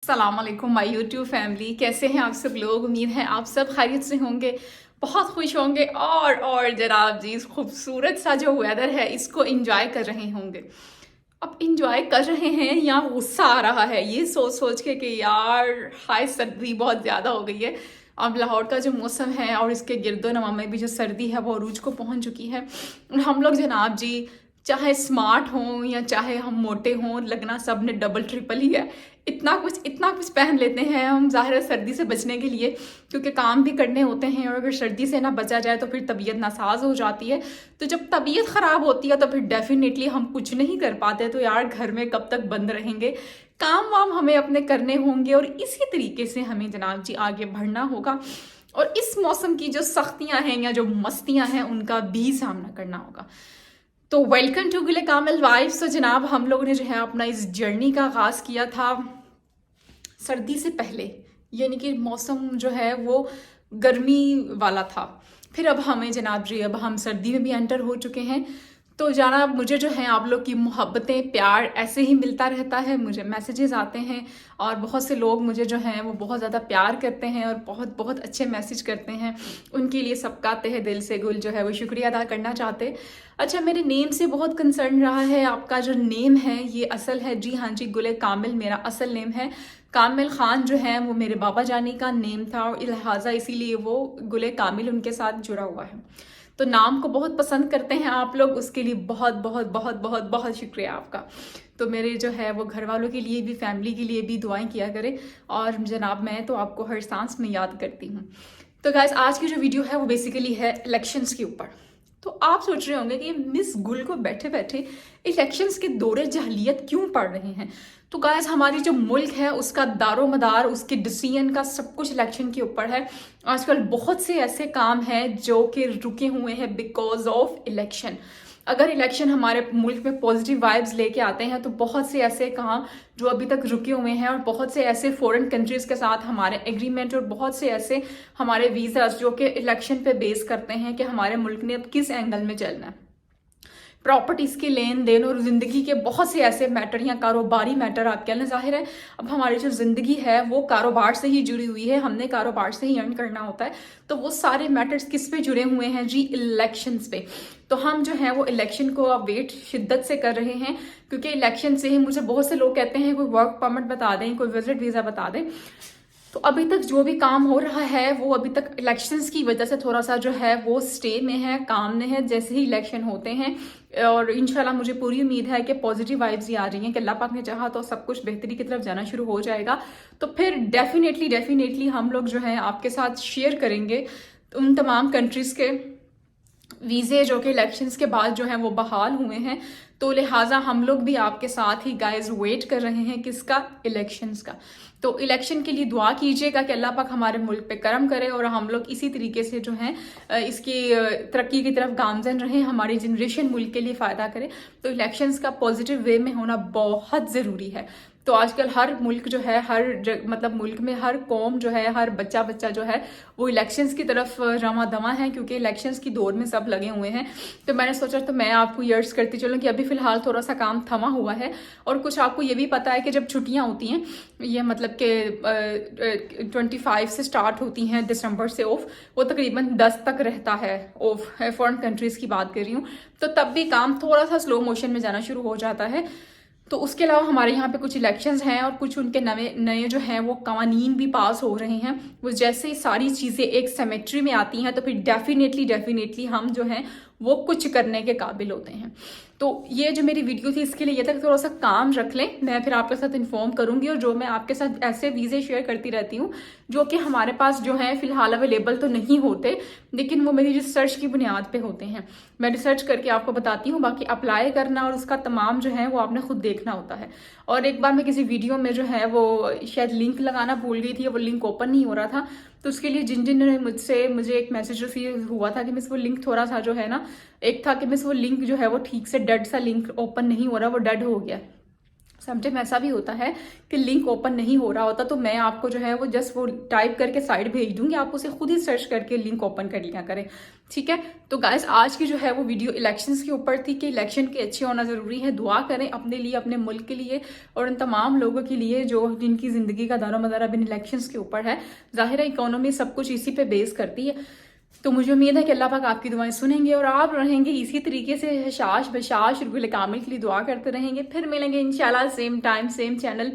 अस्सलाम वालेकुम my YouTube family, कैसे हैं आप सब लोग। उम्मीद है आप सब खैरियत से होंगे, बहुत खुश होंगे और जनाब जी इस खूबसूरत सा जो वेदर है इसको एंजॉय कर रहे होंगे। अब एंजॉय कर रहे हैं या गुस्सा आ रहा है ये सोच सोच के कि यार हाय सर्दी बहुत ज़्यादा हो गई है। अब लाहौर का जो मौसम है और इसके गिरदो नवा में भी जो सर्दी है वो अरूज को पहुंच चुकी है। और हम लोग जनाब जी चाहे स्मार्ट हों या चाहे हम मोटे हों, लगना सब ने डबल ट्रिपल ही है। इतना कुछ पहन लेते हैं हम ज़ाहिर है सर्दी से बचने के लिए, क्योंकि काम भी करने होते हैं और अगर सर्दी से ना बचा जाए तो फिर तबीयत नासाज हो जाती है। तो जब तबीयत ख़राब होती है तो फिर डेफिनेटली हम कुछ नहीं कर पाते। तो यार घर में कब तक बंद रहेंगे, काम वाम हमें अपने करने होंगे और इसी तरीके से हमें जनाब जी आगे बढ़ना होगा। और इस मौसम की जो सख्तियाँ हैं या जो मस्तियाँ हैं उनका भी सामना करना होगा। तो वेलकम टू गुले कामिल वाइफ्स। तो जनाब हम लोगों ने जो है अपना इस जर्नी का आगाज़ किया था सर्दी से पहले, यानी कि मौसम जो है वो गर्मी वाला था। फिर अब हमें जनाब जी अब हम सर्दी में भी एंटर हो चुके हैं। तो जनाब मुझे जो है आप लोग की मोहब्बतें प्यार ऐसे ही मिलता रहता है, मुझे मैसेजेस आते हैं और बहुत से लोग मुझे जो हैं वो बहुत ज़्यादा प्यार करते हैं और बहुत बहुत अच्छे मैसेज करते हैं। उनके लिए सबका तहे दिल से गुल जो है वो शुक्रिया अदा करना चाहते। अच्छा, मेरे नेम से बहुत कंसर्न रहा है, आपका जो नेम है ये असल है? जी हाँ जी, गुले कामिल मेरा असल नेम है। कामिल ख़ान जो है वो मेरे बाबा जानी का नेम था और लिहाजा इसीलिए वो गुले कामिल उनके साथ जुड़ा हुआ है। तो नाम को बहुत पसंद करते हैं आप लोग, उसके लिए बहुत बहुत बहुत बहुत बहुत शुक्रिया आपका। तो मेरे जो है वो घर वालों के लिए भी फैमिली के लिए भी दुआएं किया करें और जनाब मैं तो आपको हर सांस में याद करती हूँ। तो गाइस आज की जो वीडियो है वो बेसिकली है इलेक्शंस के ऊपर। तो आप सोच रहे होंगे कि मिस गुल को बैठे बैठे इलेक्शंस के दौरे जहलियत क्यों पड़ रहे हैं। तो गाइस हमारी जो मुल्क है उसका दारो मदार उसके डिसीजन का सब कुछ इलेक्शन के ऊपर है। आजकल बहुत से ऐसे काम हैं जो कि रुके हुए हैं बिकॉज ऑफ इलेक्शन। अगर इलेक्शन हमारे मुल्क में पॉजिटिव वाइब्स लेके आते हैं तो बहुत से ऐसे काम जो अभी तक रुके हुए हैं और बहुत से ऐसे फॉरेन कंट्रीज़ के साथ हमारे एग्रीमेंट और बहुत से ऐसे हमारे वीज़ास जो कि इलेक्शन पे बेस करते हैं कि हमारे मुल्क ने अब किस एंगल में चलना है। प्रॉपर्टीज़ के लेन देन और ज़िंदगी के बहुत से ऐसे मैटर या कारोबारी मैटर आप कह लें। ज़ाहिर है अब हमारी जो ज़िंदगी है वो कारोबार से ही जुड़ी हुई है, हमने कारोबार से ही अर्न करना होता है। तो वो सारे मैटर्स किस पे जुड़े हुए हैं जी? इलेक्शंस पे। तो हम जो है वो इलेक्शन को अब वेट शिद्दत से कर रहे हैं, क्योंकि इलेक्शन से ही मुझे बहुत से लोग कहते हैं कोई वर्क परमिट बता दें, कोई विजिट वीज़ा बता दें। तो अभी तक जो भी काम हो रहा है वो अभी तक इलेक्शंस की वजह से थोड़ा सा जो है वो स्टे में है, काम में है। जैसे ही इलेक्शन होते हैं और इंशाल्लाह मुझे पूरी उम्मीद है कि पॉजिटिव वाइब्स ही आ रही हैं कि अल्लाह पाक ने चाहा तो सब कुछ बेहतरी की तरफ जाना शुरू हो जाएगा। तो फिर डेफिनेटली हम लोग जो है आपके साथ शेयर करेंगे उन तमाम कंट्रीज़ के वीज़े जो कि इलेक्शंस के बाद जो हैं वो बहाल हुए हैं। तो लिहाजा हम लोग भी आपके साथ ही गाइज वेट कर रहे हैं किसका? इलेक्शंस का। तो इलेक्शन के लिए दुआ कीजिएगा कि अल्लाह पाक हमारे मुल्क पे करम करे और हम लोग इसी तरीके से जो हैं इसकी तरक्की की तरफ गामजन रहें, हमारी जनरेशन मुल्क के लिए फ़ायदा करे। तो इलेक्शंस का पॉजिटिव वे में होना बहुत ज़रूरी है। तो आजकल हर मुल्क जो है मतलब मुल्क में हर कौम जो है, हर बच्चा बच्चा जो है वो इलेक्शंस की तरफ रवा दवा है, क्योंकि इलेक्शंस की दौर में सब लगे हुए हैं। तो मैंने सोचा तो मैं आपको यर्स करती चलूँ कि अभी फ़िलहाल थोड़ा सा काम थमा हुआ है। और कुछ आपको ये भी पता है कि जब छुट्टियाँ होती हैं, ये मतलब कि 25 से स्टार्ट होती हैं दिसंबर से ऑफ, वो तकरीबन 10 तक रहता है ऑफ, फॉरेन कंट्रीज़ की बात कर रही हूँ। तो तब भी काम थोड़ा सा स्लो मोशन में जाना शुरू हो जाता है। तो उसके अलावा हमारे यहाँ पे कुछ इलेक्शंस हैं और कुछ उनके नए जो हैं वो कवानीन भी पास हो रहे हैं। वो जैसे ही सारी चीज़ें एक सिमेट्री में आती हैं तो फिर डेफिनेटली हम जो हैं वो कुछ करने के काबिल होते हैं। तो ये जो मेरी वीडियो थी इसके लिए ये तक थोड़ा सा काम रख लें, मैं फिर आपके साथ इन्फॉर्म करूंगी। और जो मैं आपके साथ ऐसे वीज़े शेयर करती रहती हूँ जो कि हमारे पास जो है फ़िलहाल अवेलेबल तो नहीं होते, लेकिन वो मेरी रिसर्च की बुनियाद पे होते हैं। मैं रिसर्च करके आपको बताती हूँ, बाकी अप्लाई करना और उसका तमाम जो है वो आपने खुद देखना होता है। और एक बार मैं किसी वीडियो में जो है वो शायद लिंक लगाना भूल गई थी, वो लिंक ओपन नहीं हो रहा था। तो उसके लिए जिन ने मुझे एक मैसेज रिसीव हुआ था कि मिस वो लिंक थोड़ा सा जो है ना, एक था कि मिस वो लिंक जो है वो ठीक से डेड सा लिंक ओपन नहीं हो रहा, वो डेड हो गया। समटाइम ऐसा भी होता है कि लिंक ओपन नहीं हो रहा होता, तो मैं आपको जो है वो जस्ट वो टाइप करके साइड भेज दूंगी, आप उसे खुद ही सर्च करके लिंक ओपन कर लिया करें, ठीक है। तो गाइस आज की जो है वो वीडियो इलेक्शंस के ऊपर थी कि इलेक्शन के अच्छे होना ज़रूरी है। दुआ करें अपने लिए, अपने मुल्क के लिए और उन तमाम लोगों के लिए जो जिनकी ज़िंदगी का दारोमदार अब इन इलेक्शंस के ऊपर है। ज़ाहिर है इकोनॉमी सब कुछ इसी पे बेस करती है। तो मुझे उम्मीद है कि अल्लाह पाक आपकी दुआएं सुनेंगे और आप रहेंगे इसी तरीके से हशाश बशाश गुल कामिल के लिए दुआ करते रहेंगे। फिर मिलेंगे इंशाल्लाह सेम टाइम सेम चैनल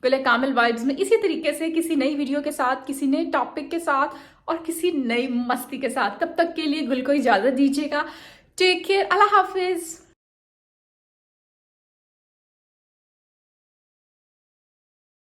गुल कामिल वाइब्स में इसी तरीके से किसी नई वीडियो के साथ, किसी नए टॉपिक के साथ और किसी नई मस्ती के साथ। तब तक के लिए गुल को इजाज़त दीजिएगा। टेक केयर, अल्लाह हाफिज़।